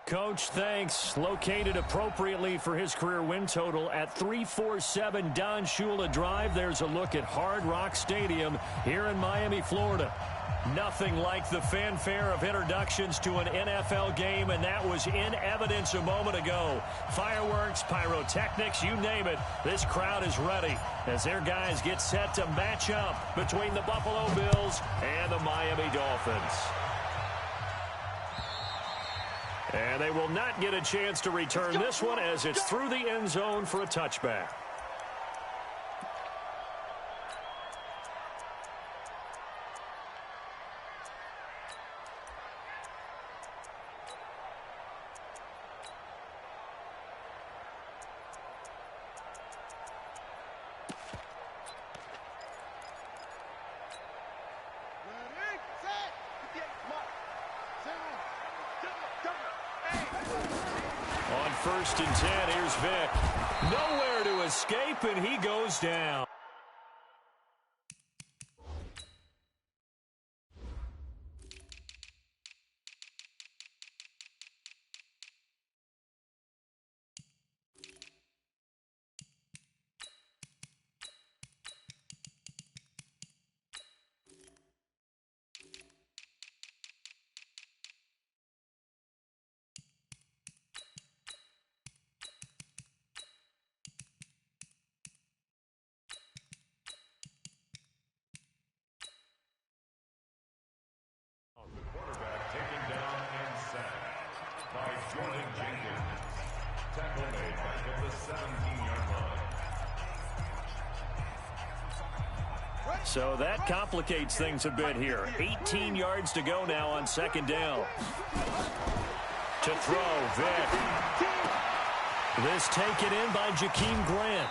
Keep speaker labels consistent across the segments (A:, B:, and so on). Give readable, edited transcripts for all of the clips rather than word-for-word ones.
A: Coach, thanks. Located appropriately for his career win total at 347 Don Shula Drive. There's a look at Hard Rock Stadium here in Miami, Florida. Nothing like the fanfare of introductions to an NFL game, and that was in evidence a moment ago. Fireworks, pyrotechnics, you name it. This crowd is ready as their guys get set to match up between the Buffalo Bills and the Miami Dolphins. And they will not get a chance to return this one as it's through the end zone for a touchback. On 1st and 10, here's Vick. Nowhere to escape, and he goes down. So that complicates things a bit here. 18 yards to go now on 2nd down. To throw, Vick. This taken in by Jakeem Grant.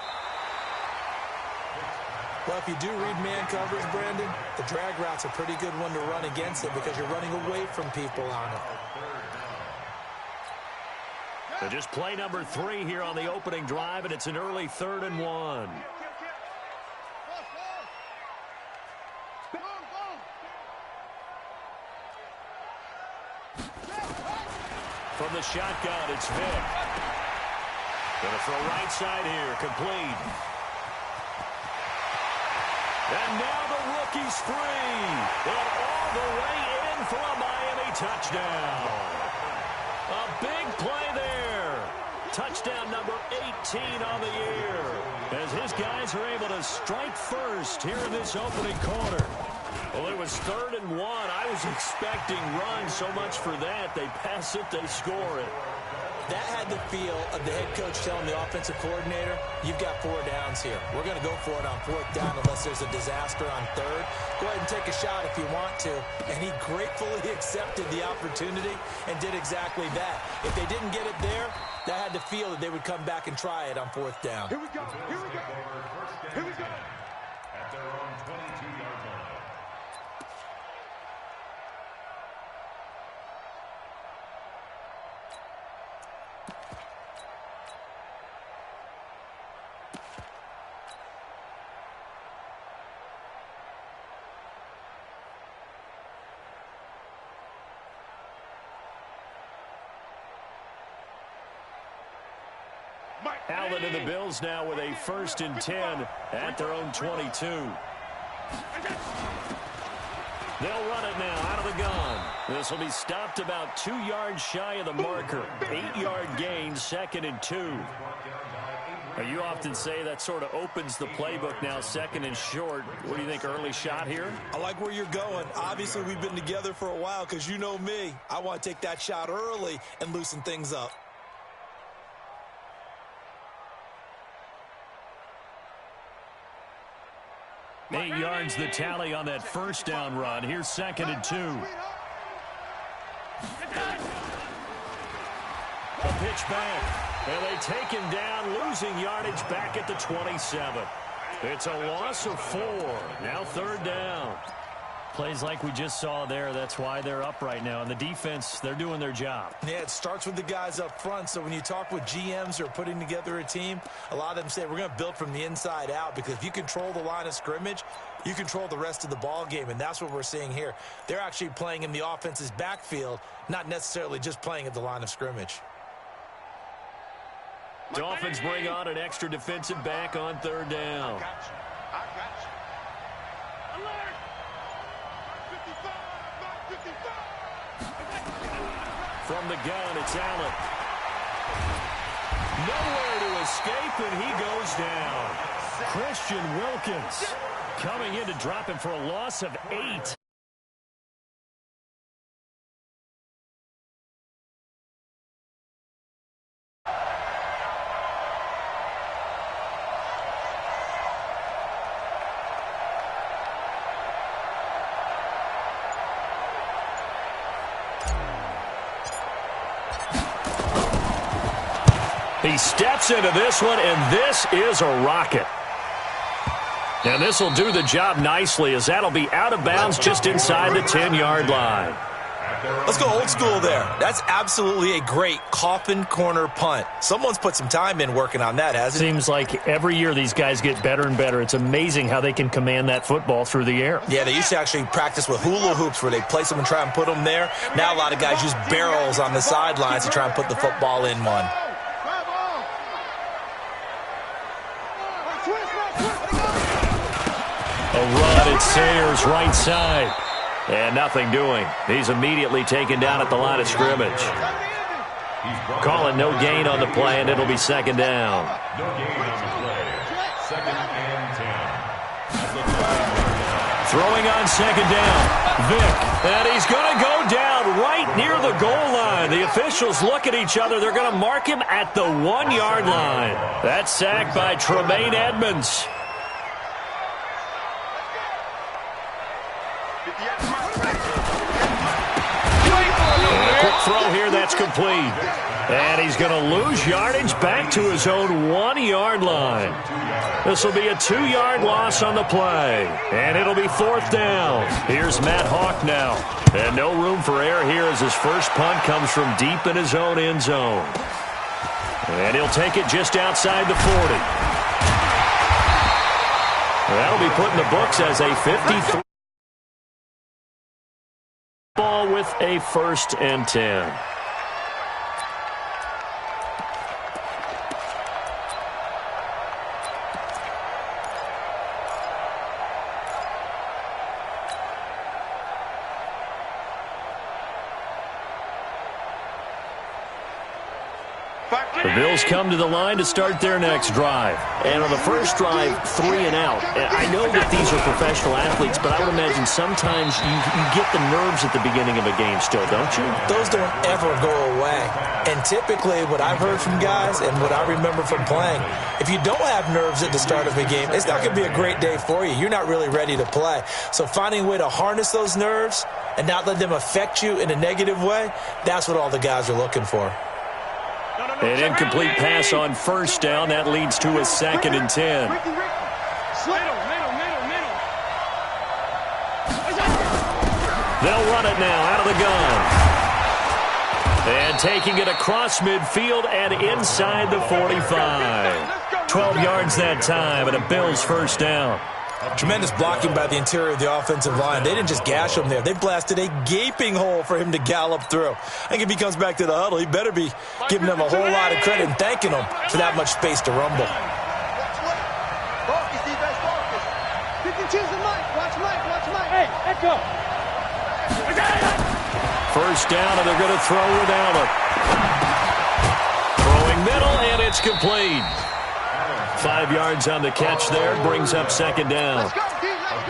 B: Well, if you do read man coverage, Brandon, the drag route's a pretty good one to run against it because you're running away from people on it.
A: So just play number 3 here on the opening drive, and it's an early 3rd and 1. From the shotgun, it's Vick. Gonna throw right side here, complete. And now the rookie's free. And all the way in for a Miami touchdown. A big play there. Touchdown number 18 on the year. As his guys are able to strike first here in this opening quarter. Well, it was 3rd and 1. I was expecting runs, so much for that. They pass it, they score it.
B: That had the feel of the head coach telling the offensive coordinator, you've got 4 downs here. We're going to go for it on 4th down unless there's a disaster on 3rd. Go ahead and take a shot if you want to. And he gratefully accepted the opportunity and did exactly that. If they didn't get it there, that had the feel that they would come back and try it on 4th down.
C: Here we go. Here we go. Here we go. At their own 22-yard line.
A: Allen and the Bills now with a 1st and 10 at their own 22. They'll run it now out of the gun. This will be stopped about 2 yards shy of the marker. 8-yard gain, 2nd and 2. Now, you often say that sort of opens the playbook now, 2nd and short. What do you think, early shot here?
B: I like where you're going. Obviously, we've been together for a while because you know me. I want to take that shot early and loosen things up.
A: Eight yards the tally on that 1st down run. Here's 2nd and 2. A pitch back. And they take him down, losing yardage back at the 27. It's a loss of 4. Now 3rd down. Plays like we just saw there, that's why they're up right now. And the defense, they're doing their job.
B: Yeah, it starts with the guys up front. So when you talk with GMs who are putting together a team, a lot of them say we're going to build from the inside out, because if you control the line of scrimmage, you control the rest of the ball game, and that's what we're seeing here. They're actually playing in the offense's backfield, not necessarily just playing at the line of scrimmage.
A: Dolphins bring on an extra defensive back on third down.
C: I got you. Alert! 55.
A: From the gun, it's Allen. Nowhere to escape, and he goes down. Christian Wilkins coming in to drop him for a loss of 8. He steps into this one, and this is a rocket. And this will do the job nicely, as that'll be out of bounds just inside the 10-yard line.
B: Let's go old school there. That's absolutely a great coffin corner punt. Someone's put some time in working on that, hasn't it?
A: Seems like every year these guys get better and better. It's amazing how they can command that football through the air.
B: Yeah, they used to actually practice with hula hoops where they place them and try and put them there. Now a lot of guys use barrels on the sidelines to try and put the football in one.
A: A run at Sayers right side. And nothing doing. He's immediately taken down at the line of scrimmage. Calling no gain on the play, and it'll be second down.
C: No gain on the play. Second and 10.
A: Throwing on second down. Vick. And he's going to go down right near the goal line. The officials look at each other. They're going to mark him at the 1-yard line. That's sacked by Tremaine Edmonds. Quick throw here, that's complete. And he's going to lose yardage back to his own 1-yard line. This will be a 2-yard loss on the play. And it'll be fourth down. Here's Matt Hawk now. And no room for error here as his first punt comes from deep in his own end zone. And he'll take it just outside the 40. That'll be put in the books as a 53. Ball with a 1st and 10. The Bills come to the line to start their next drive. And on the first drive, 3 and out. And I know that these are professional athletes, but I would imagine sometimes you get the nerves at the beginning of a game still, don't you?
B: Those don't ever go away. And typically what I've heard from guys and what I remember from playing, if you don't have nerves at the start of a game, it's not going to be a great day for you. You're not really ready to play. So finding a way to harness those nerves and not let them affect you in a negative way, that's what all the guys are looking for.
A: An incomplete pass on first down. That leads to a 2nd and 10. They'll run it now out of the gun. And taking it across midfield and inside the 45. 12 yards that time, and a Bills first down.
B: Tremendous blocking by the interior of the offensive line. They didn't just gash him there. They blasted a gaping hole for him to gallop through. I think if he comes back to the huddle, he better be giving them a whole lot of credit and thanking them for that much space to rumble.
D: Focus, defense, focus. Pick and choose the mic. Watch Mike. Hey, echo.
A: First down, and they're going to throw with Allen. Throwing middle, and it's complete. 5 yards on the catch there, brings up second down.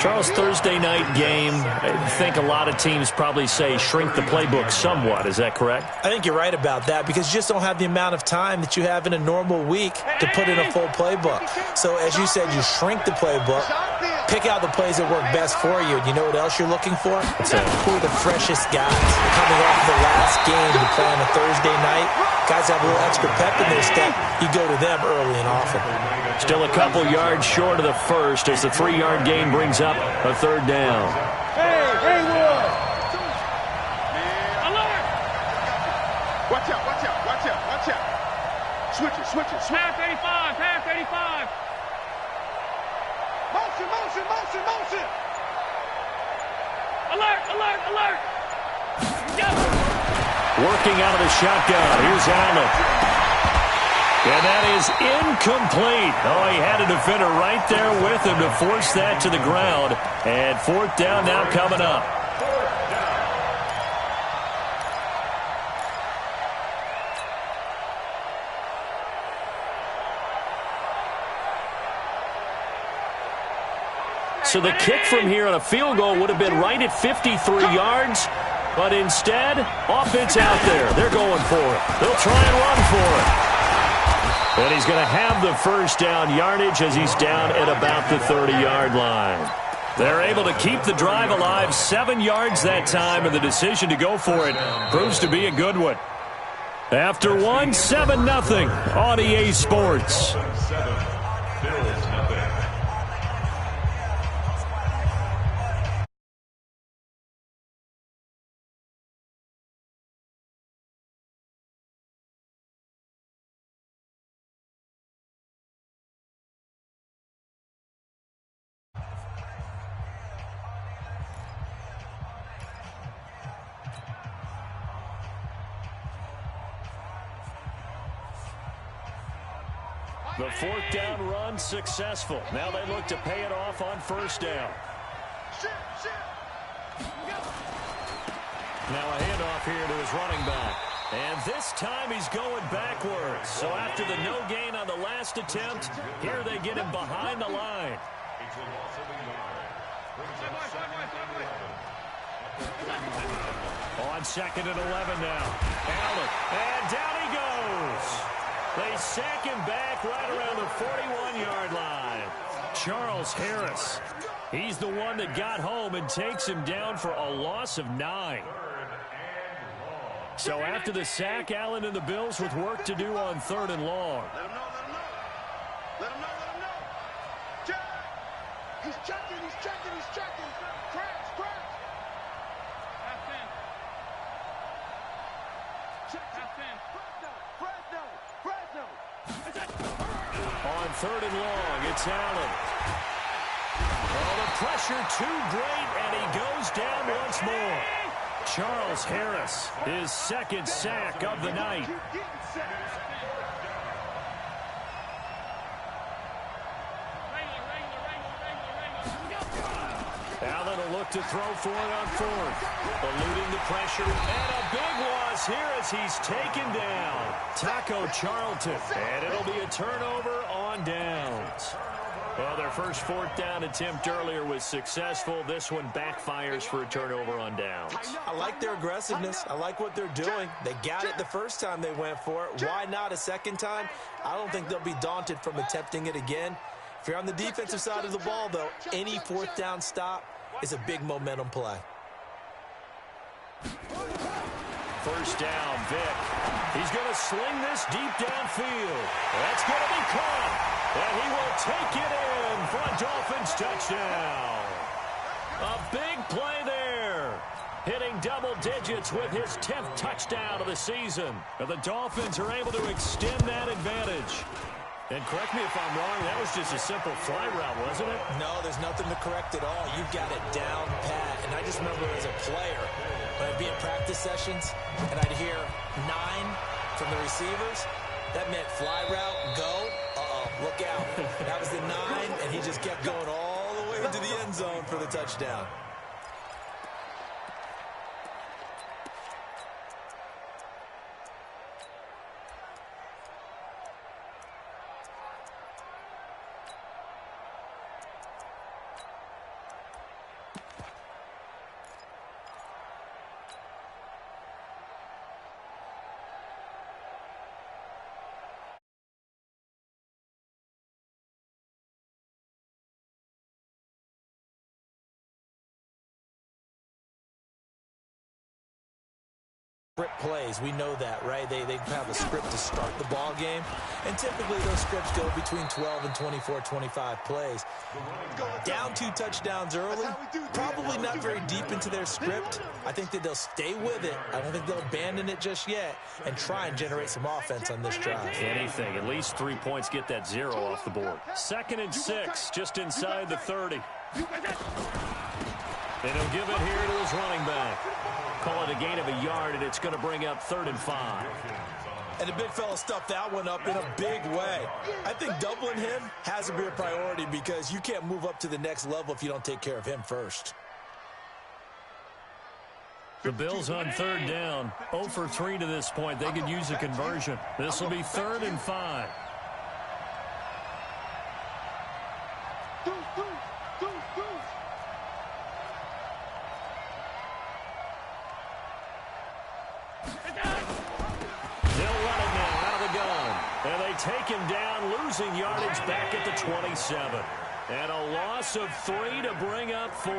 A: Charles, Thursday night game, I think a lot of teams probably say shrink the playbook somewhat. Is that correct?
B: I think you're right about that because you just don't have the amount of time that you have in a normal week to put in a full playbook. So as you said, you shrink the playbook, pick out the plays that work best for you. And you know what else you're looking for? Who are the freshest guys coming off the last game to play on a Thursday night? Guys have a little extra pep in their step. You go to them early and often.
A: Still a couple yards short of the first as the 3-yard gain brings up a third down.
D: Hey, Switch it.
E: Pass 85. Pass 85.
D: Motion, motion, motion, motion.
E: Alert, alert, alert. Go.
A: Working out of the shotgun. Here's Allen. And that is incomplete. Oh, he had a defender right there with him to force that to the ground. And fourth down now coming up. So the kick from here on a field goal would have been right at 53 yards. But instead, offense out there. They're going for it. They'll try and run for it. And he's going to have the first down yardage as he's down at about the 30-yard line. They're able to keep the drive alive 7 yards that time, and the decision to go for it proves to be a good one. After one, 7-0 on EA Sports. The fourth down run successful. Now they look to pay it off on first down. Now a handoff here to his running back. And this time he's going backwards. So after the no gain on the last attempt, here they get him behind the line. On second and 11 now. Allen. And down he goes. They sack him back right around the 41-yard line. Charles Harris. He's the one that got home and takes him down for a loss of 9. So after the sack, Allen and the Bills with work to do on third and long.
D: Let him know, let him know. Let him know, let him know. Check. He's checking, he's checking, he's checking. Crash, crash.
E: Pass in.
D: Check,
E: Pass in.
D: Fresno, Fresno, Fresno.
A: On third and long, it's Allen. Oh, the pressure too great, and he goes down once more. Charles Harris, his second sack of the night.
D: Keep getting set.
A: Allen will look to throw for it on fourth. Eluding the pressure, and a big loss here as he's taken down. Taco Charlton, and it'll be a turnover on downs. Well, their first fourth down attempt earlier was successful. This one backfires for a turnover on downs.
B: I like their aggressiveness. I like what they're doing. They got it the first time they went for it. Why not a second time? I don't think they'll be daunted from attempting it again. If you're on the defensive side of the ball, though, any fourth down stop is a big momentum play.
A: First down, Vic. He's going to sling this deep downfield. That's going to be caught. And he will take it in for a Dolphins touchdown. A big play there. Hitting double digits with his 10th touchdown of the season. And the Dolphins are able to extend that advantage. And correct me if I'm wrong, that was just a simple fly route, wasn't it?
B: No, there's nothing to correct at all. You've got it down pat. And I just remember as a player, when I'd be in practice sessions, and I'd hear 9 from the receivers, that meant fly route, go. Look out. That was the 9, and he just kept going all the way into the end zone for the touchdown. Script plays, we know that, right? They have a script to start the ball game, and typically those scripts go between 12 and 24, 25 plays. Down 2 touchdowns early, probably not very deep into their script. I think that they'll stay with it. I don't think they'll abandon it just yet and try and generate some offense on this drive.
A: Anything, at least 3 points, get that 0 off the board. 2nd and 6, just inside the 30. And he'll give it here to his running back. Call it a gain of a yard, and it's going to bring up 3rd and 5.
B: And the big fella stuffed that one up in a big way. I think doubling him has to be a priority because you can't move up to the next level if you don't take care of him first.
A: The Bills on 3rd down. 0 for 3 to this point. They could use a conversion. This will be 3rd and 5. Take him down, losing yardage back at the 27. And a loss of 3 to bring up 4.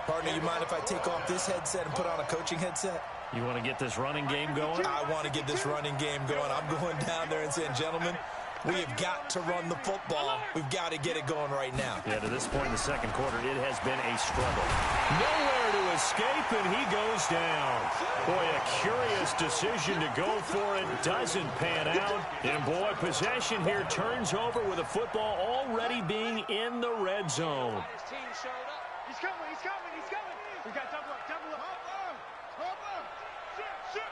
B: Partner, you mind if I take off this headset and put on a coaching headset?
A: You want to get this running game going?
B: I want to get this running game going. I'm going down there and saying, gentlemen, we have got to run the football. We've got to get it going right now.
A: Yeah, to this point in the second quarter, it has been a struggle. Nowhere to escape, and he goes down. Boy, a curious decision to go for it. Doesn't pan out. And, boy, possession here turns over with the football already being in the red zone.
D: His team showed up. He's coming, he's coming, he's coming. We got double up, double up. Hop up. Shoot.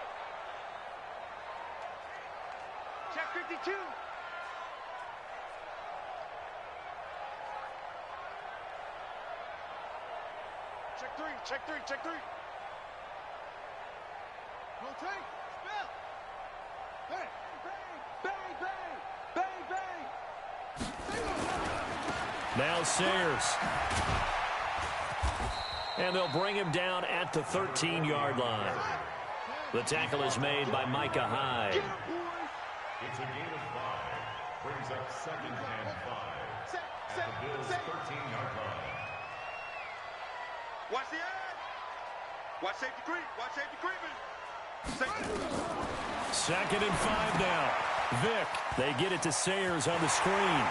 D: Check 52. Check three. Rotate, spell. Bang.
A: Now Sayers. And they'll bring him down at the 13-yard line. The tackle is made by Micah Hyde.
C: It's a gain of 5. Brings up 2nd and 5. At the Bills' 13-yard line.
D: Watch the ad. Watch safety creep. Watch safety creeping.
A: 2nd and 5 now. Vick, they get it to Sayers on the screen.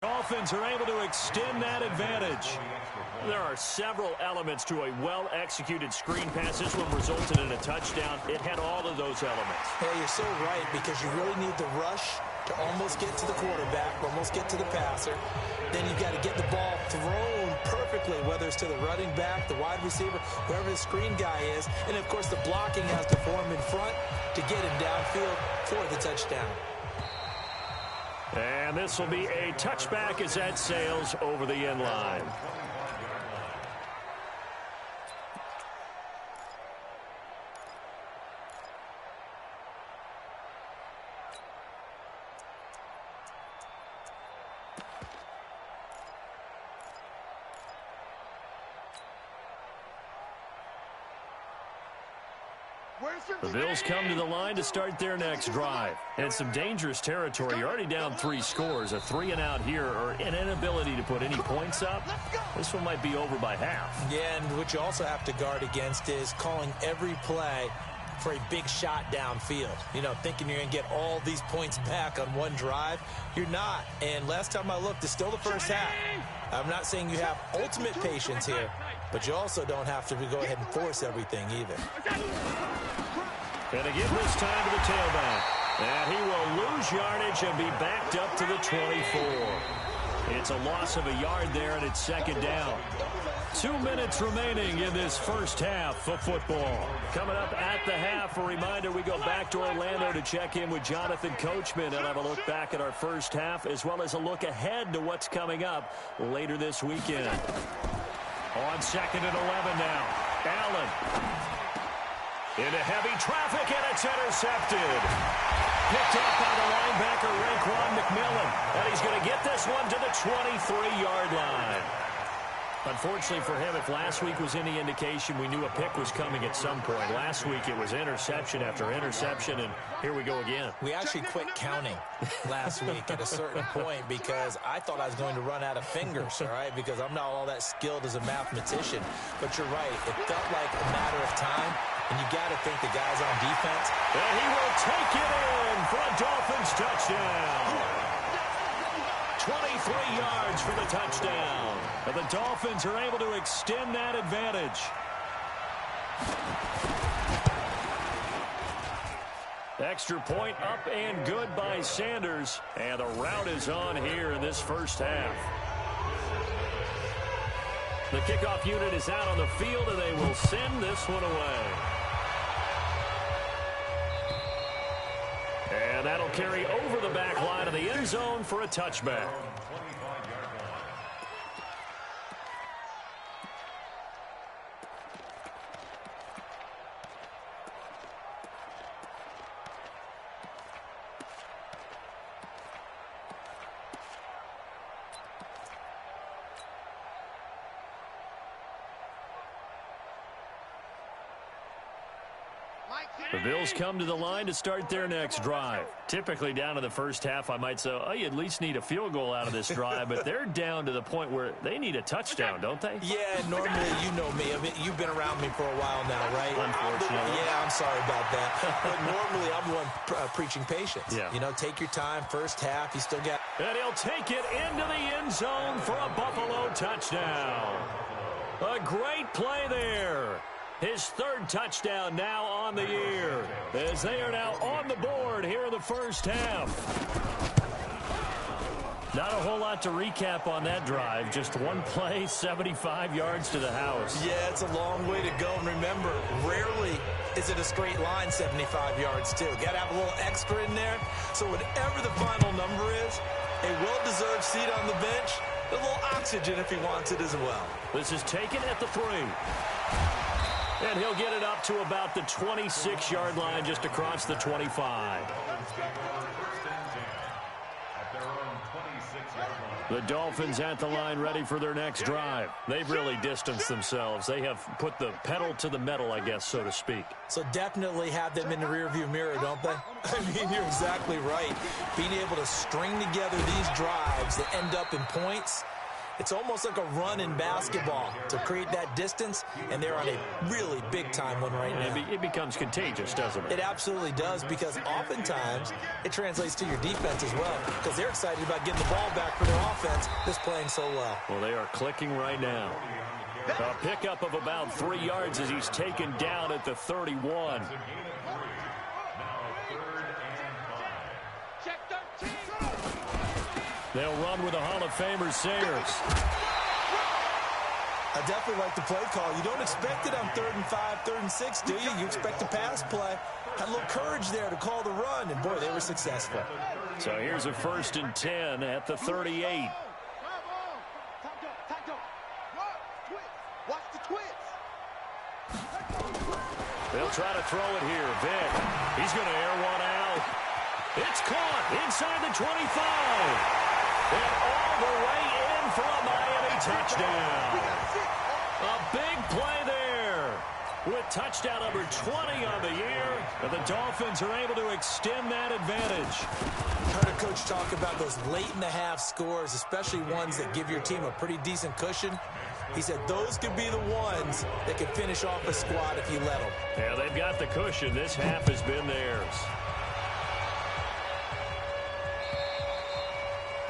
A: Dolphins are able to extend that advantage. There are several elements to a well-executed screen pass. This one resulted in a touchdown. It had all of those elements.
B: Hey, you're so right because you really need the rush to almost get to the quarterback, almost get to the passer. Then you've got to get the ball thrown perfectly, whether it's to the running back, the wide receiver, whoever the screen guy is. And, of course, the blocking has to form in front to get him downfield for the touchdown.
A: And this will be a touchback as that sails over the end line. The Bills come to the line to start their next drive. And some dangerous territory. You're already down 3 scores. A 3-and-out here or an inability to put any points up. This one might be over by half.
B: Yeah, and what you also have to guard against is calling every play for a big shot downfield. You know, thinking you're going to get all these points back on one drive. You're not. And last time I looked, it's still the first half. I'm not saying you have ultimate patience here, but you also don't have to go ahead and force everything either.
A: And again this time to the tailback. And he will lose yardage and be backed up to the 24. It's a loss of a yard there, and it's 2nd down. 2 minutes remaining in this first half of football. Coming up at the half, a reminder, we go back to Orlando to check in with Jonathan Coachman and have a look back at our first half, as well as a look ahead to what's coming up later this weekend. On 2nd and 11 now. Allen. Into heavy traffic, and it's intercepted. Picked up by the linebacker, Raekwon McMillan. And he's going to get this one to the 23-yard line. Unfortunately for him, if last week was any indication, we knew a pick was coming at some point. Last week it was interception after interception, and here we go again.
B: We actually quit counting last week at a certain point because I thought I was going to run out of fingers, all right, because I'm not all that skilled as a mathematician. But you're right. It felt like a matter of time, and you got to think the guys on defense.
A: And he will take it in for a Dolphins touchdown. 23 yards for the touchdown. And the Dolphins are able to extend that advantage. Extra point up and good by Sanders. And the route is on here in this first half. The kickoff unit is out on the field, and they will send this one away. And that'll carry over the back line of the end zone for a touchback. The Bills come to the line to start their next drive. Typically down to the first half, I might say, oh, you at least need a field goal out of this drive, but they're down to the point where they need a touchdown, don't they?
B: Yeah, normally, you know me. I mean, you've been around me for a while now, right?
A: Unfortunately.
B: I'm sorry about that. But normally, I'm the one preaching patience.
A: Yeah.
B: You know, take your time. First half, you still got...
A: And he'll take it into the end zone for a Buffalo touchdown. A great play there. His third touchdown now on the year, as they are now on the board here in the first half. Not a whole lot to recap on that drive. Just one play, 75 yards to the house.
B: Yeah, it's a long way to go. And remember, rarely is it a straight line 75 yards, too. Got to have a little extra in there. So whatever the final number is, a well-deserved seat on the bench, a little oxygen if he wants it as well.
A: This is taken at the 3. And he'll get it up to about the 26-yard line, just across the 25. The Dolphins at the line, ready for their next drive. They've really distanced themselves. They have put the pedal to the metal, I guess, so to speak.
B: So definitely have them in the rearview mirror, don't they? I mean, you're exactly right. Being able to string together these drives that end up in points, it's almost like a run in basketball to create that distance, and they're on a really big-time one right now.
A: It becomes contagious, doesn't it?
B: It absolutely does, because oftentimes it translates to your defense as well, because they're excited about getting the ball back for their offense that's playing so well.
A: Well, they are clicking right now. A pickup of about 3 yards as he's taken down at the 31. They'll run with the Hall of Famer Sayers.
B: I definitely like the play call. You don't expect it on 3rd and 5, 3rd and 6, do you? You expect a pass play. Had a little courage there to call the run, and boy, they were successful.
A: So here's a 1st and 10 at the 38.
D: Watch the twist.
A: They'll try to throw it here. Vic, he's going to air one out. It's caught inside the 25. And all the way in for a Miami touchdown. A big play there. With touchdown number 20 on the year, and the Dolphins are able to extend that advantage.
B: Heard a coach talk about those late-in-the-half scores, especially ones that give your team a pretty decent cushion. He said those could be the ones that could finish off a squad if you let them.
A: Yeah, they've got the cushion. This half has been theirs.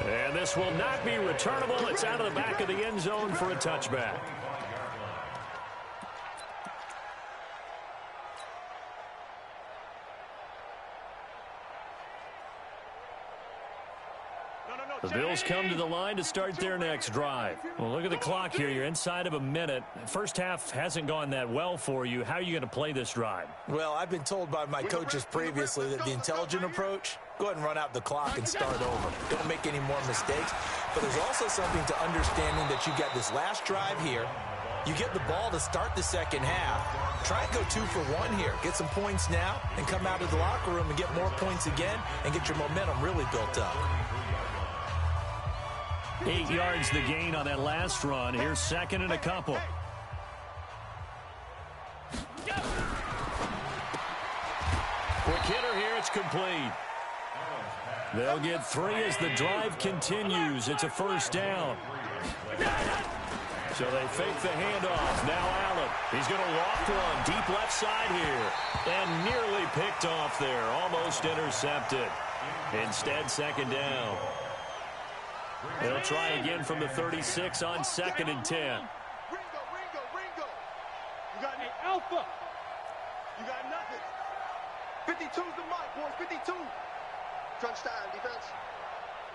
A: And this will not be returnable. It's out of the back of the end zone for a touchback. The Bills come to the line to start their next drive. Well, look at the clock here. You're inside of a minute. First half hasn't gone that well for you. How are you going to play this drive?
B: Well, I've been told by my coaches previously that the intelligent approach, go ahead and run out the clock and start over. Don't make any more mistakes. But there's also something to understanding that you got this last drive here. You get the ball to start the second half. Try and go 2 for 1 here. Get some points now and come out of the locker room and get more points again and get your momentum really built up.
A: 8 yards the gain on that last run. Here's second and a couple. Quick hitter here. It's complete. They'll get 3 as the drive continues. It's a first down. So they fake the handoff. Now Allen. He's going to walk one deep left side here. And nearly picked off there. Almost intercepted. Instead, second down. They'll try again from the 36 on second and 10.
D: Ringo. You got any alpha? You got nothing. 52's the mic, boys. 52. Crunch time, defense.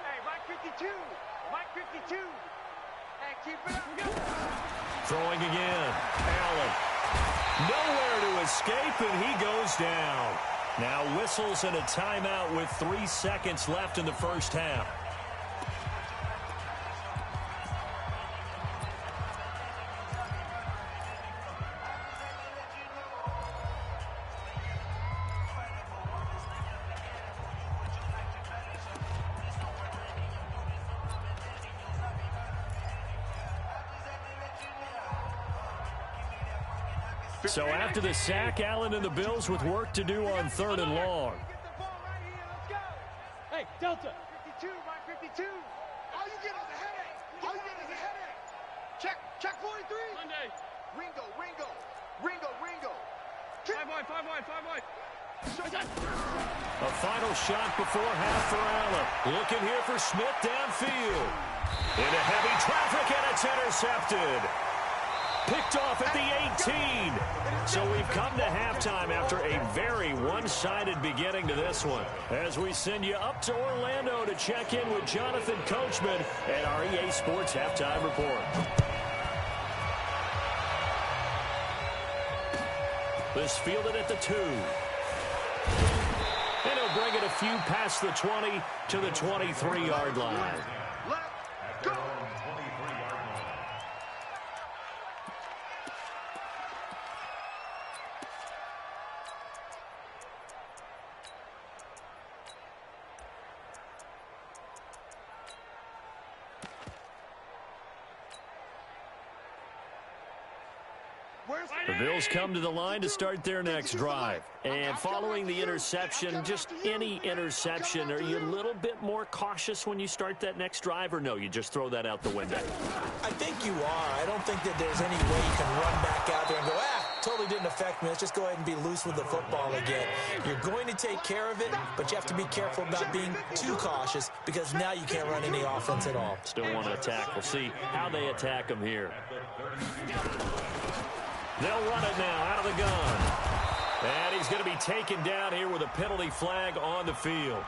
D: Hey, Mike 52. Mike 52. Hey, keep it up.
A: Throwing again. Allen. Nowhere to escape, and he goes down. Now whistles and a timeout with 3 seconds left in the first half. So after the sack, Allen and the Bills with work to do on third and long.
D: Hey, Delta. 52, Mike 52. All you get is a headache. All you get is a headache. Check 43.
E: Monday.
D: Ringo.
E: 5 wide.
A: A final shot before half for Allen. Looking here for Smith downfield. Into heavy traffic, and it's intercepted. Picked off at the 18. So we've come to halftime after a very one-sided beginning to this one. As we send you up to Orlando to check in with Jonathan Coachman at our EA Sports Halftime Report. This fielded at the 2. And he'll bring it a few past the 20 to the 23-yard line.
D: Let's go.
A: The Bills come to the line to start their next drive. And following the interception, just any interception, are you a little bit more cautious when you start that next drive, or no, you just throw that out the window?
B: I think you are. I don't think that there's any way you can run back out there and go, totally didn't affect me. Let's just go ahead and be loose with the football again. You're going to take care of it, but you have to be careful about being too cautious because now you can't run any offense at all.
A: Still want to attack. We'll see how they attack them here. They'll run it now out of the gun. And he's going to be taken down here with a penalty flag on the field.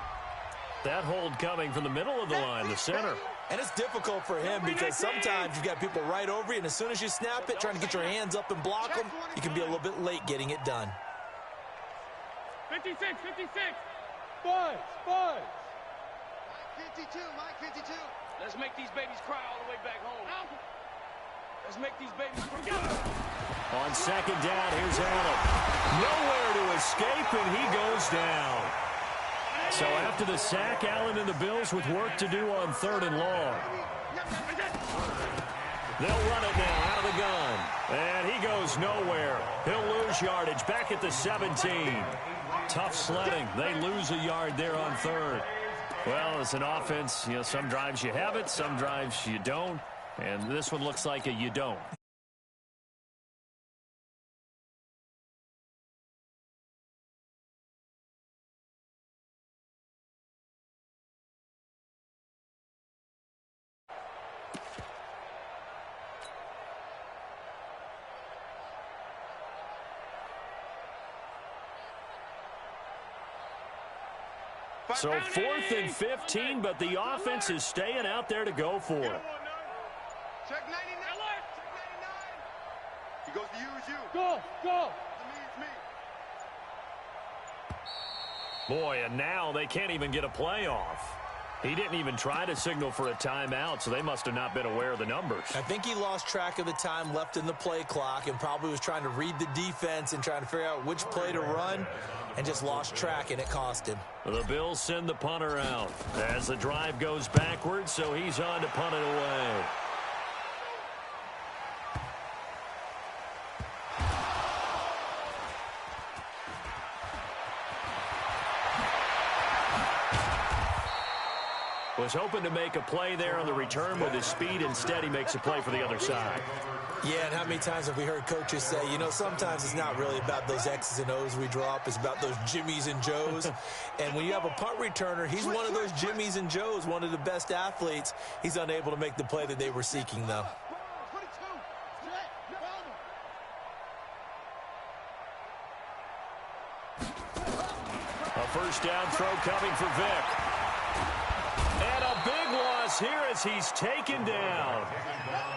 A: That hold coming from the middle of the line, the center.
B: And it's difficult for him because sometimes you've got people right over you, and as soon as you snap it, trying to get your hands up and block them, you can be a little bit late getting it done.
E: 56.
D: Boys. Mike 52.
E: Let's make these babies cry all the way back home. Let's make these babies cry.
A: On second down, here's Allen. Nowhere to escape, and he goes down. So after the sack, Allen and the Bills with work to do on third and long. They'll run it now out of the gun. And he goes nowhere. He'll lose yardage back at the 17. Tough sledding. They lose a yard there on third. Well, it's an offense. You know, some drives you have it, some drives you don't. And this one looks like a you don't. So 4th and 15, but the offense is staying out there to go for it.
D: Check 99. He goes to you, it's you.
E: Go.
D: It's me.
A: Boy, and now they can't even get a play off. He didn't even try to signal for a timeout, so they must have not been aware of the numbers.
B: I think he lost track of the time left in the play clock and probably was trying to read the defense and trying to figure out which play to run. and just lost track, and it cost him.
A: The Bills send the punter out as the drive goes backwards, so he's on to punt it away. Was hoping to make a play there on the return with his speed. Instead, he makes a play for the other side.
B: Yeah, and how many times have we heard coaches say, you know, sometimes it's not really about those X's and O's we drop. It's about those Jimmies and Joes. And when you have a punt returner, he's one of those Jimmies and Joes, one of the best athletes. He's unable to make the play that they were seeking, though.
A: A first down throw coming for Vic. And a big loss here as he's taken down.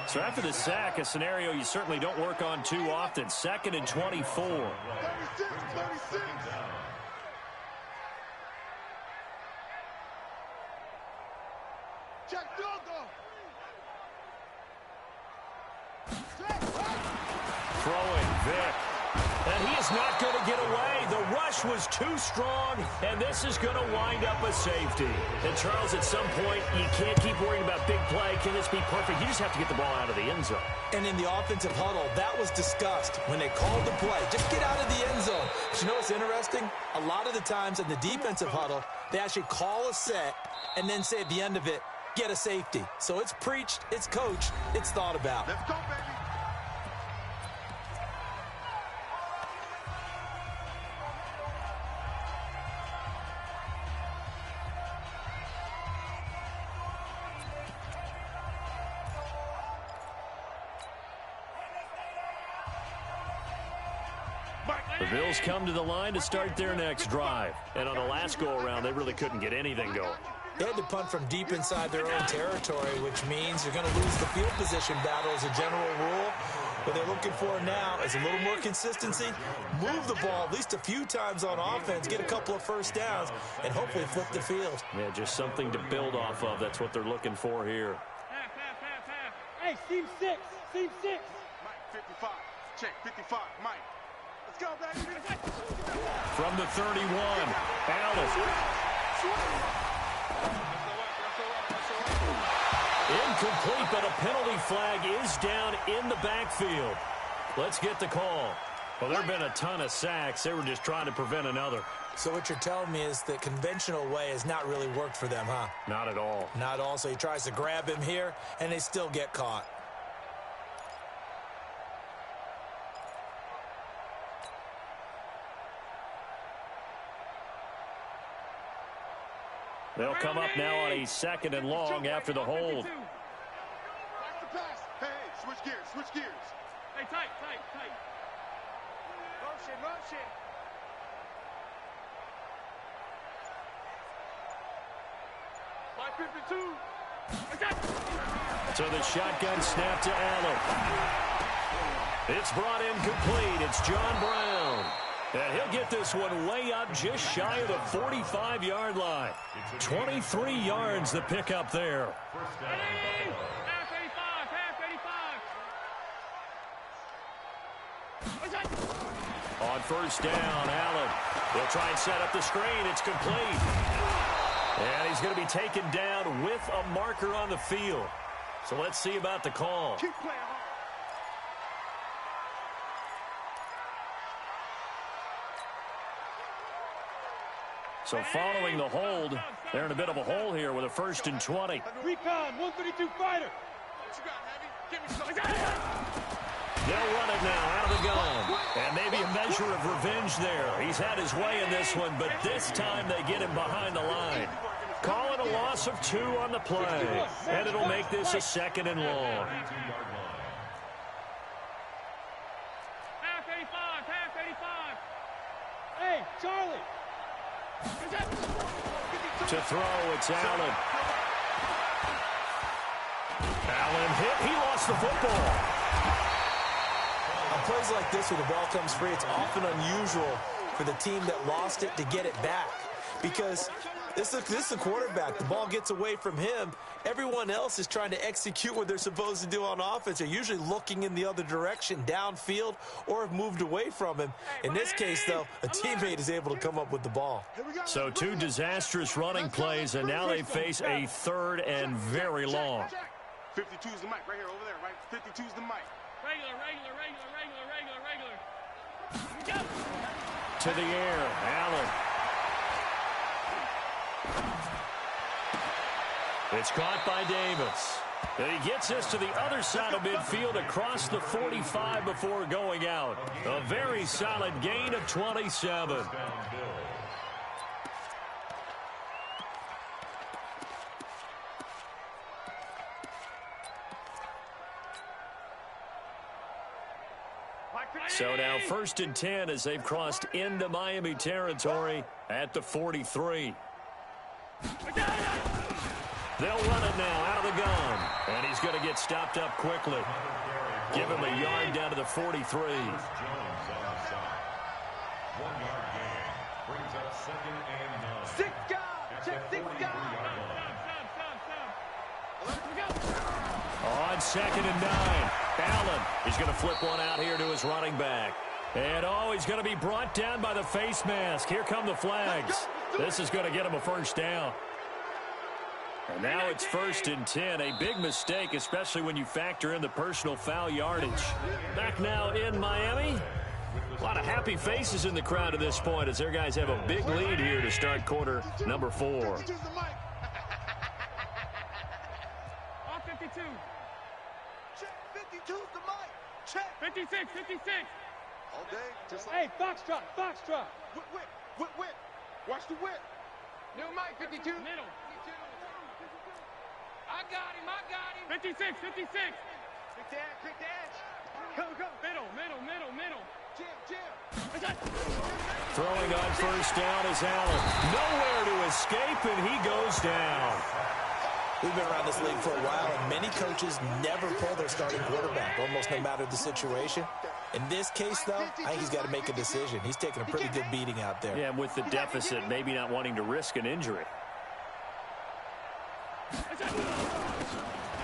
A: So after the sack, a scenario you certainly don't work on too often. 2nd and 24.
D: 36. Check Doggo.
A: Throwing Vic. And he is not going to get away. The rush was too strong, and this is going to wind up a safety. And, Charles, at some point, you can't keep worrying about big play. Can this be perfect? You just have to get the ball out of the end zone.
B: And in the offensive huddle, that was discussed when they called the play. Just get out of the end zone. But you know what's interesting? A lot of the times in the defensive huddle, they actually call a set and then say at the end of it, get a safety. So it's preached, it's coached, it's thought about.
D: Let's go, baby.
A: The Bills come to the line to start their next drive. And on the last go-around, they really couldn't get anything going.
B: They had to punt from deep inside their own territory, which means you're going to lose the field position battle as a general rule. What they're looking for now is a little more consistency, move the ball at least a few times on offense, get a couple of first downs, and hopefully flip the field.
A: Yeah, just something to build off of. That's what they're looking for here.
E: Half. Hey, seam 6.
D: Mike, 55. Check, 55. Mike. Let's go, baby.
A: From the 31, Allen. Incomplete, but a penalty flag is down in the backfield. Let's get the call. Well, there have been a ton of sacks. They were just trying to prevent another.
B: So what you're telling me is the conventional way has not really worked for them, huh?
A: Not at all.
B: Not all. So he tries to grab him here, and they still get caught.
A: They'll come up now on a 2nd and long after the hold.
D: Watch the pass. Hey, switch gears.
E: Hey, tight. Motion. My 52.
A: So the shotgun snap to Allen. It's brought in complete. It's John Brown. And he'll get this one way up just shy of the 45-yard line. 23 yards the pickup there.
E: Half 85.
A: On first down, Allen. He'll try and set up the screen. It's complete. And he's going to be taken down with a marker on the field. So let's see about the call.
D: Keep playing hard.
A: So following the hold, they're in a bit of a hole here with a 1st and 20.
E: Recon, 132 fighter.
D: What you got, Heavy? Give me some.
A: They'll run it now out of the gun. And maybe a measure of revenge there. He's had his way in this one, but this time they get him behind the line. Calling a loss of 2 on the play. And it'll make this a 2nd and long.
E: Half 85. Hey, Charlie.
A: To throw, it's Allen. Allen hit. He lost the football.
B: On plays like this where the ball comes free, it's often unusual for the team that lost it to get it back. Because This is a quarterback. The ball gets away from him. Everyone else is trying to execute what they're supposed to do on offense. They're usually looking in the other direction, downfield, or have moved away from him. In this case, though, a teammate is able to come up with the ball.
A: So 2 disastrous running plays, and now they face a third and very long.
D: 52's the mic right here, over there, right? 52's the mic.
E: Regular.
A: To the air, Allen. It's caught by Davis. And he gets this to the other side of midfield across the 45 before going out. A very solid gain of 27. So now 1st and 10 as they've crossed into Miami territory at the 43. They'll run it now out of the gun. And he's going to get stopped up quickly. Give him a yard down to the 43.
C: 1 yard gain brings up 2nd and 9.
D: 6 guys! Check 6 guys!
A: On 2nd and 9. Allen, he's going to flip one out here to his running back. And, he's going to be brought down by the face mask. Here come the flags. This is going to get him a first down. And now it's 1st and 10. A big mistake, especially when you factor in the personal foul yardage. Back now in Miami. A lot of happy faces in the crowd at this point as their guys have a big lead here to start quarter number 4.
E: On 52.
D: Check 52's the mic! Check!
E: 56.
D: All day, just
E: Hey, Foxtrot.
D: Whip! Watch the whip!
E: New mic, 52. Middle. I got him. 56.
D: Quick dash! Go!
E: Middle.
D: Jam!
A: Throwing on first down is Allen. Nowhere to escape, and he goes down.
B: We've been around this league for a while, and many coaches never pull their starting quarterback, almost no matter the situation. In this case, though, I think he's got to make a decision. He's taking a pretty good beating out there.
A: Yeah, and with the deficit, maybe not wanting to risk an injury.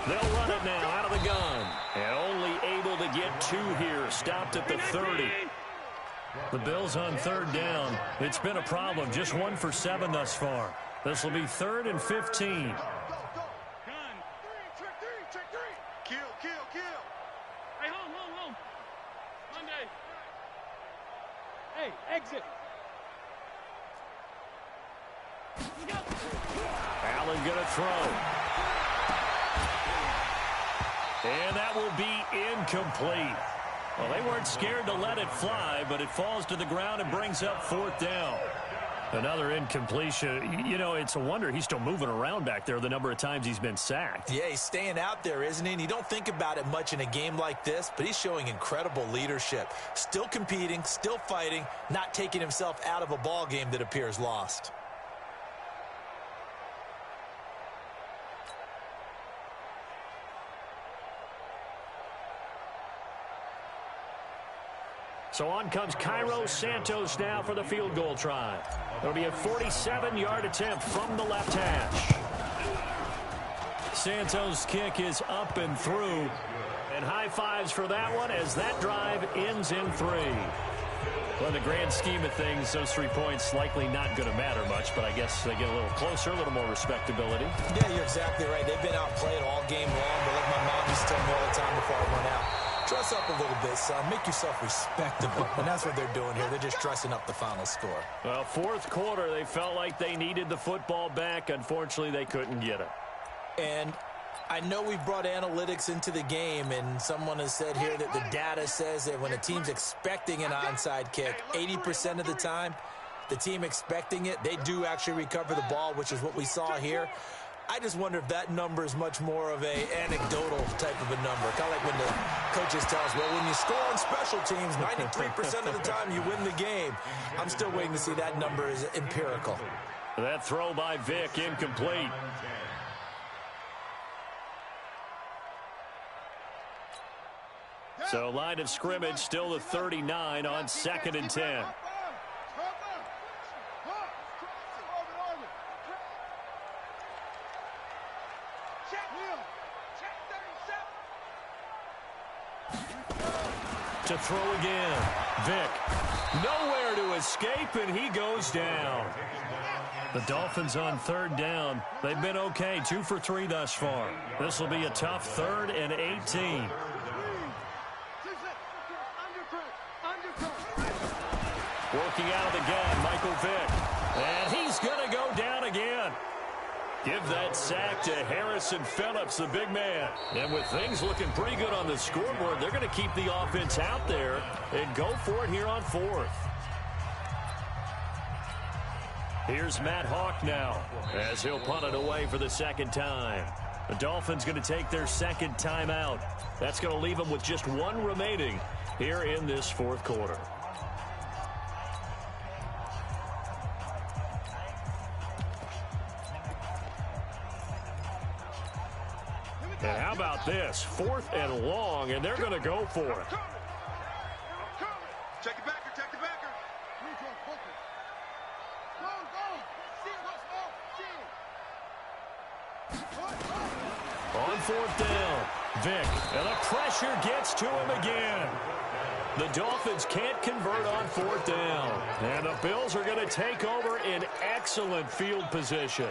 A: They'll run it now out of the gun. And only able to get 2 here. Stopped at the 30. The Bills on 3rd down. It's been a problem. Just 1 for 7 thus far. This will be 3rd and 15.
D: Kill!
E: Hey, home. Monday. Hey, exit.
A: Allen gonna throw. And that will be incomplete. Well, they weren't scared to let it fly, but it falls to the ground and brings up 4th down. Another incompletion. You know, it's a wonder he's still moving around back there the number of times he's been sacked.
B: Yeah, he's staying out there, isn't he? And you don't think about it much in a game like this, but he's showing incredible leadership. Still competing, still fighting, not taking himself out of a ball game that appears lost.
A: So on comes Cairo Santos now for the field goal try. It'll be a 47-yard attempt from the left hash. Santos' kick is up and through. And high fives for that one as that drive ends in 3. Well, in the grand scheme of things, those 3 points likely not going to matter much, but I guess they get a little closer, a little more respectability.
B: Yeah, you're exactly right. They've been outplayed all game long, but like my mom used to tell me all the time before I went out, dress up a little bit, son. Make yourself respectable. And that's what they're doing here. They're just dressing up the final score.
A: Well, 4th quarter, they felt like they needed the football back. Unfortunately, they couldn't get it.
B: And I know we've brought analytics into the game, and someone has said here that the data says that when a team's expecting an onside kick, 80% of the time, the team expecting it, they do actually recover the ball, which is what we saw here. I just wonder if that number is much more of a anecdotal type of a number. Kind of like when the coaches tell us, well, when you score on special teams, 93% of the time you win the game. I'm still waiting to see that number is empirical.
A: That throw by Vick, incomplete. So line of scrimmage still the 39 on 2nd and 10. To throw again. Vick. Nowhere to escape, and he goes down. The Dolphins on third down. They've been okay, 2 for 3 thus far. This will be a tough 3rd and 18. Working out of the gun, Michael Vick. And he's going to go down again. Give that sack to Harrison Phillips, the big man. And with things looking pretty good on the scoreboard, they're going to keep the offense out there and go for it here on 4th. Here's Matt Hawk now as he'll punt it away for the 2nd time. The Dolphins going to take their 2nd timeout. That's going to leave them with just 1 remaining here in this 4th quarter. And how about this? 4th and long, and they're going to go for it.
D: Check it backer, check the backer.
A: On 4th down, Vick, and the pressure gets to him again. The Dolphins can't convert on 4th down, and the Bills are going to take over in excellent field position.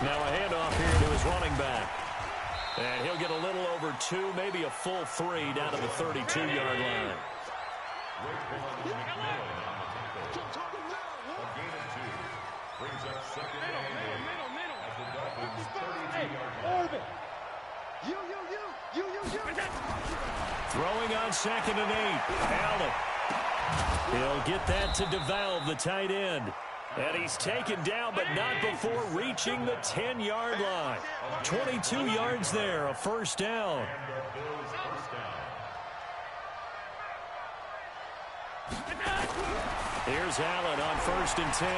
A: Now a handoff here to his running back. And he'll get a little over 2, maybe a full 3 down to the 32-yard line.
C: Brings up 2nd and 8 as the Dolphins 32-yard line.
A: Throwing on 2nd and 8. Allen. He'll get that to DeValve, the tight end. And he's taken down, but not before reaching the 10-yard line. 22 yards there, a 1st down. Here's Allen on 1st and 10.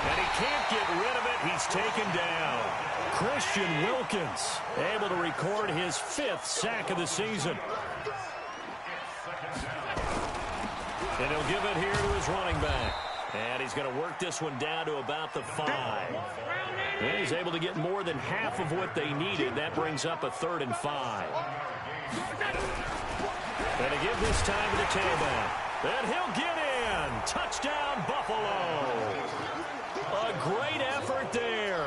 A: And he can't get rid of it. He's taken down. Christian Wilkins able to record his 5th sack of the season. And he'll give it here to his running back. And he's going to work this one down to about the 5. And he's able to get more than half of what they needed. That brings up a 3rd and 5. And to give this time to the tailback. And he'll get in. Touchdown, Buffalo. A great effort there.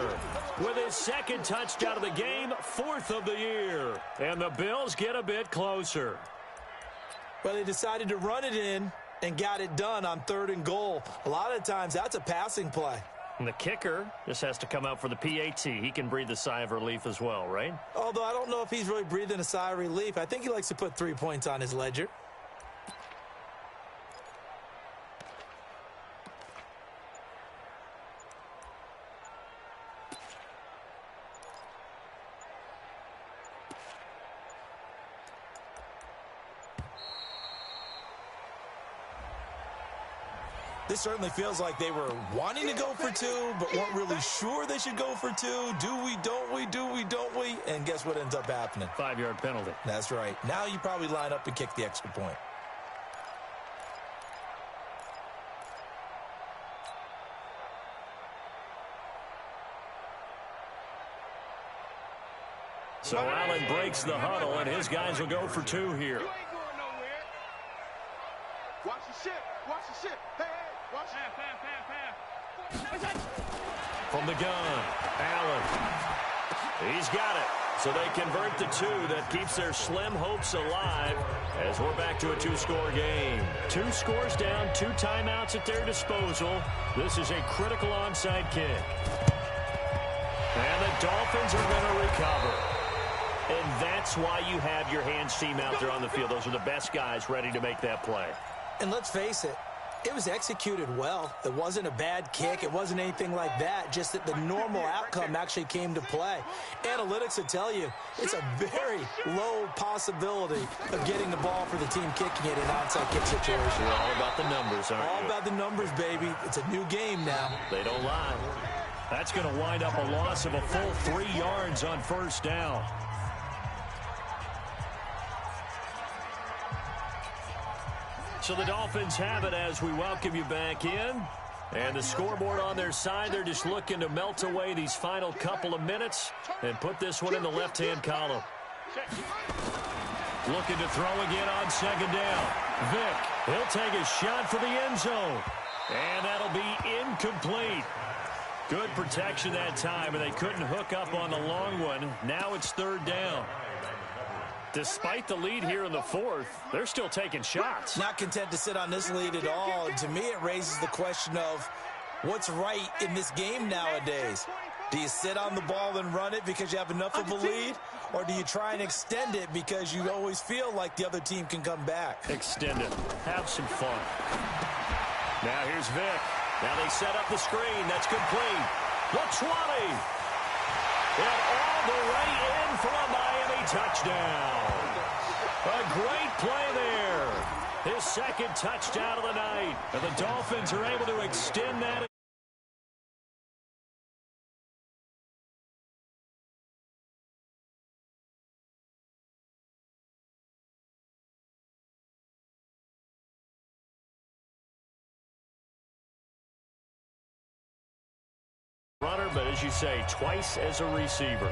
A: With his 2nd touchdown of the game, 4th of the year. And the Bills get a bit closer.
B: Well, they decided to run it in and got it done on 3rd and goal. A lot of times, that's a passing play.
A: And the kicker just has to come out for the PAT. He can breathe a sigh of relief as well, right?
B: Although I don't know if he's really breathing a sigh of relief. I think he likes to put 3 points on his ledger. This certainly feels like they were wanting to go for 2, but weren't really sure they should go for 2. Do we, don't we, do we, don't we? And guess what ends up happening?
A: 5-yard penalty.
B: That's right. Now you probably line up and kick the extra point.
A: So Allen breaks the huddle, and his guys will go for 2 here.
D: You ain't going nowhere. Watch the ship. Watch the ship. Hey, hey. Watch it.
A: From the gun, Allen. He's got it. So they convert the 2. That keeps their slim hopes alive as we're back to a 2-score game. 2 scores down, 2 timeouts at their disposal. This is a critical onside kick. And the Dolphins are going to recover. And that's why you have your hands team out there on the field. Those are the best guys ready to make that play.
B: And let's face it, It was executed well. It wasn't a bad kick. It wasn't anything like that. Just that the normal outcome actually came to play. Analytics will tell you it's a very low possibility of getting the ball for the team kicking it in an onside kick situation.
A: You're all about the numbers, aren't you?
B: All about the numbers, baby. It's a new game now.
A: They don't lie. That's going to wind up a loss of a full 3 yards on first down. So the Dolphins have it as we welcome you back in. And the scoreboard on their side, they're just looking to melt away these final couple of minutes and put this one in the left-hand column. Looking to throw again on second down. Vick, he'll take a shot for the end zone. And that'll be incomplete. Good protection that time, and they couldn't hook up on the long one. Now it's third down. Despite the lead here in the fourth, they're still taking shots.
B: Not content to sit on this lead at all. And to me, it raises the question of what's right in this game nowadays. Do you sit on the ball and run it because you have enough of a lead? Or do you try and extend it because you always feel like the other team can come back?
A: Extend it. Have some fun. Now here's Vick. Now they set up the screen. That's complete. The 20. And all the way in for a Miami touchdown. A great play there. His second touchdown of the night. And the Dolphins are able to extend that. Runner, but as you say, twice as a receiver.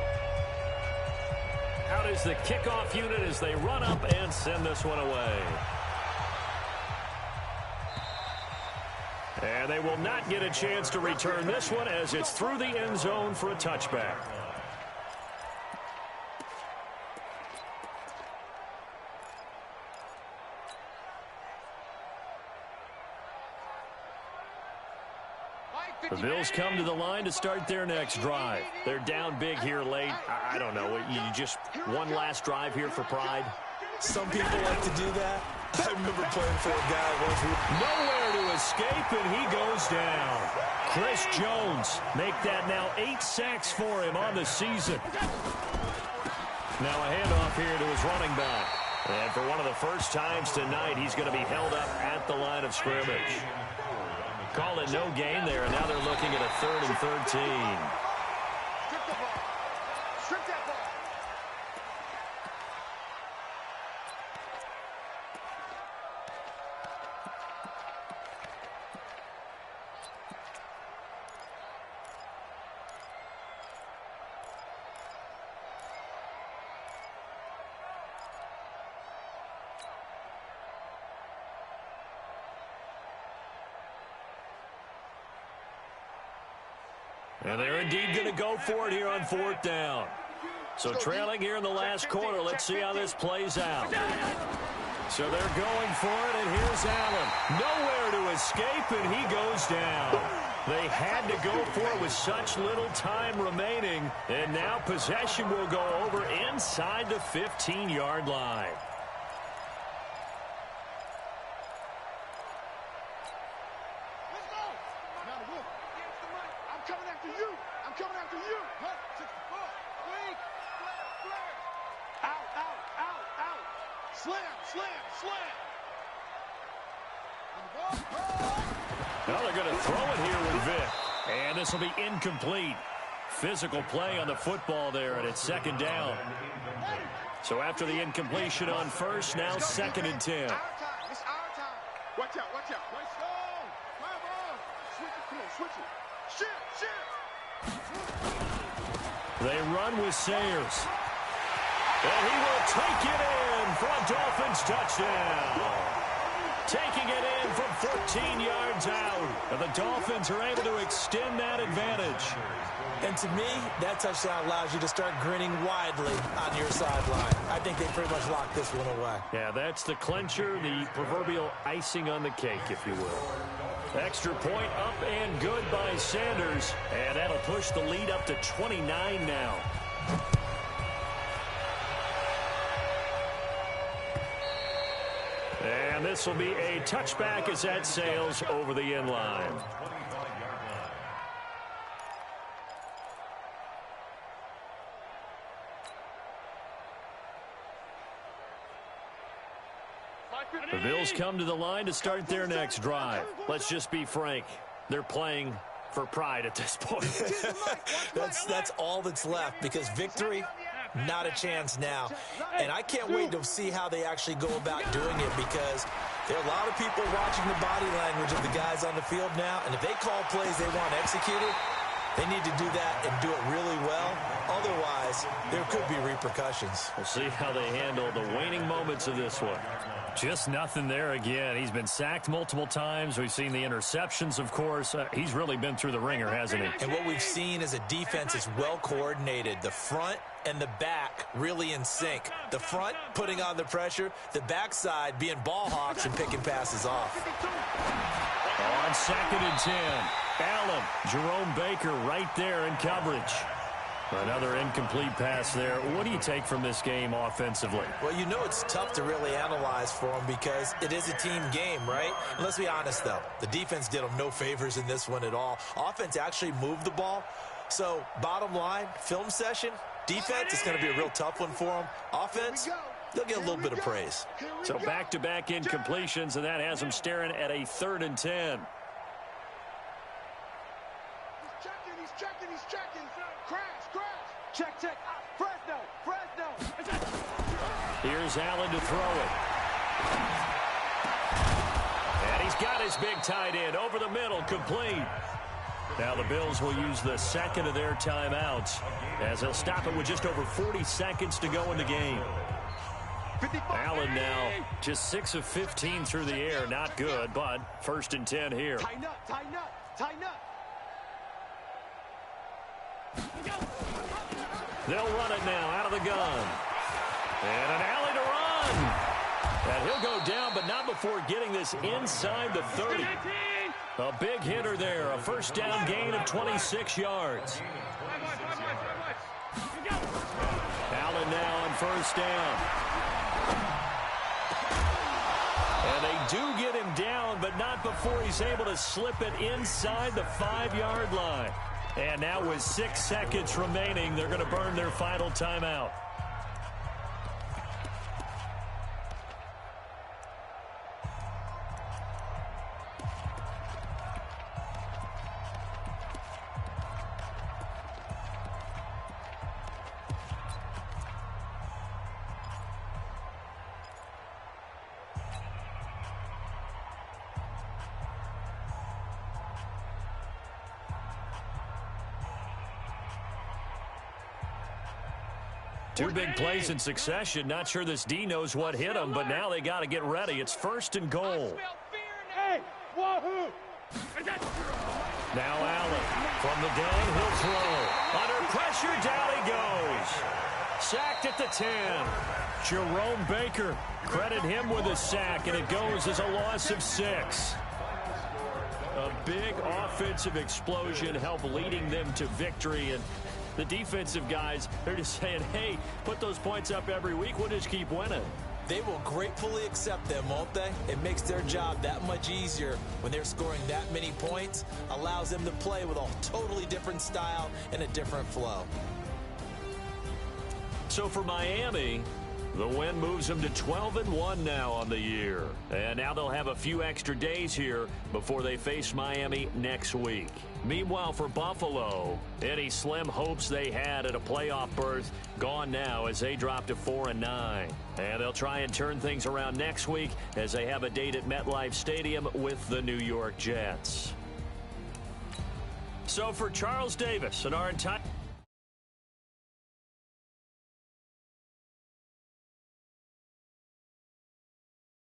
A: Out is the kickoff unit as they run up and send this one away. And they will not get a chance to return this one as it's through the end zone for a touchback. The Bills come to the line to start their next drive. They're down big here late. I don't know. You just one last drive here for pride?
B: Some people like to do that. I remember playing for a guy once who...
A: Nowhere to escape, and he goes down. Chris Jones make that now 8 sacks for him on the season. Now a handoff here to his running back. And for one of the first times tonight, he's going to be held up at the line of scrimmage. Call it no gain there, and now they're looking at a 3rd and 13.
D: Strip the ball. Strip that ball.
A: And they're indeed going to go for it here on 4th down. So trailing here in the last quarter, let's see how this plays out. So they're going for it, and here's Allen. Nowhere to escape, and he goes down. They had to go for it with such little time remaining, and now possession will go over inside the 15-yard line. Now they're going to throw it here with Vick. And this will be incomplete. Physical play on the football there, and it's 2nd down. So after the incompletion on first, now 2nd and 10.
D: It's our time. Watch out, watch out. Nice zone. Come on. Switch it, come on, switch it. Shift.
A: They run with Sayers. And he will take it in for a Dolphins touchdown. Taking it in from 14 yards out. And the Dolphins are able to extend that advantage.
B: And to me, that touchdown allows you to start grinning widely on your sideline. I think they pretty much locked this one away.
A: Yeah, that's the clincher, the proverbial icing on the cake, if you will. Extra point up and good by Sanders. And that'll push the lead up to 29 now. And this this will be a touchback as that sails over the end line. The Bills come to the line to start their next drive. Let's just be frank. They're playing for pride at this point.
B: That's all that's left, because victory, not a chance now. And I can't wait to see how they actually go about doing it, because there are a lot of people watching the body language of the guys on the field now, and if they call plays they want executed, they need to do that and do it really well. Otherwise, there could be repercussions.
A: We'll see how they handle the waning moments of this one. Just nothing there again. He's been sacked multiple times. We've seen the interceptions, of course. He's really been through the ringer, hasn't he?
B: And what we've seen is a defense is well coordinated. The front and the back really in sync. The front putting on the pressure, the backside being ball hawks and picking passes off.
A: On 2nd and 10, Allen, Jerome Baker right there in coverage. Another incomplete pass there. What do you take from this game offensively?
B: Well, you know it's tough to really analyze for them because it is a team game, right? And let's be honest, though. The defense did them no favors in this one at all. Offense actually moved the ball. So, bottom line, film session, defense is going to be a real tough one for them. Offense, they'll get a little bit of praise.
A: So, back-to-back incompletions, and that has them staring at a 3rd and 10.
D: He's checking. Crash. Check. Fresno.
A: Here's Allen to throw it. And he's got his big tight end over the middle, complete. Now the Bills will use the second of their timeouts as they'll stop it with just over 40 seconds to go in the game. Allen now just 6 of 15 through the air. Not good, but 1st and 10 here.
D: Tighten up.
A: They'll run it now out of the gun. And an alley to run. And he'll go down, but not before getting this inside the 30. A big hitter there. A 1st down gain of 26 yards. Allen now on 1st down. And they do get him down, but not before he's able to slip it inside the 5-yard line. And now with 6 seconds remaining, they're going to burn their final timeout. Two big plays in succession. Not sure this D knows what hit him, but now they got to get ready. It's 1st and goal.
D: Hey, wahoo!
A: Now Allen from the gun, he'll throw. Under pressure, down he goes. Sacked at the 10. Jerome Baker, credit him with a sack, and it goes as a loss of 6. A big offensive explosion helped leading them to victory, and the defensive guys, they're just saying, hey, put those points up every week. We'll just keep winning.
B: They will gratefully accept them, won't they? It makes their job that much easier when they're scoring that many points. Allows them to play with a totally different style and a different flow.
A: So for Miami, the win moves them to 12-1 now on the year. And now they'll have a few extra days here before they face Miami next week. Meanwhile, for Buffalo, any slim hopes they had at a playoff berth gone now as they drop to 4-9. And they'll try and turn things around next week as they have a date at MetLife Stadium with the New York Jets. So for Charles Davis and our entire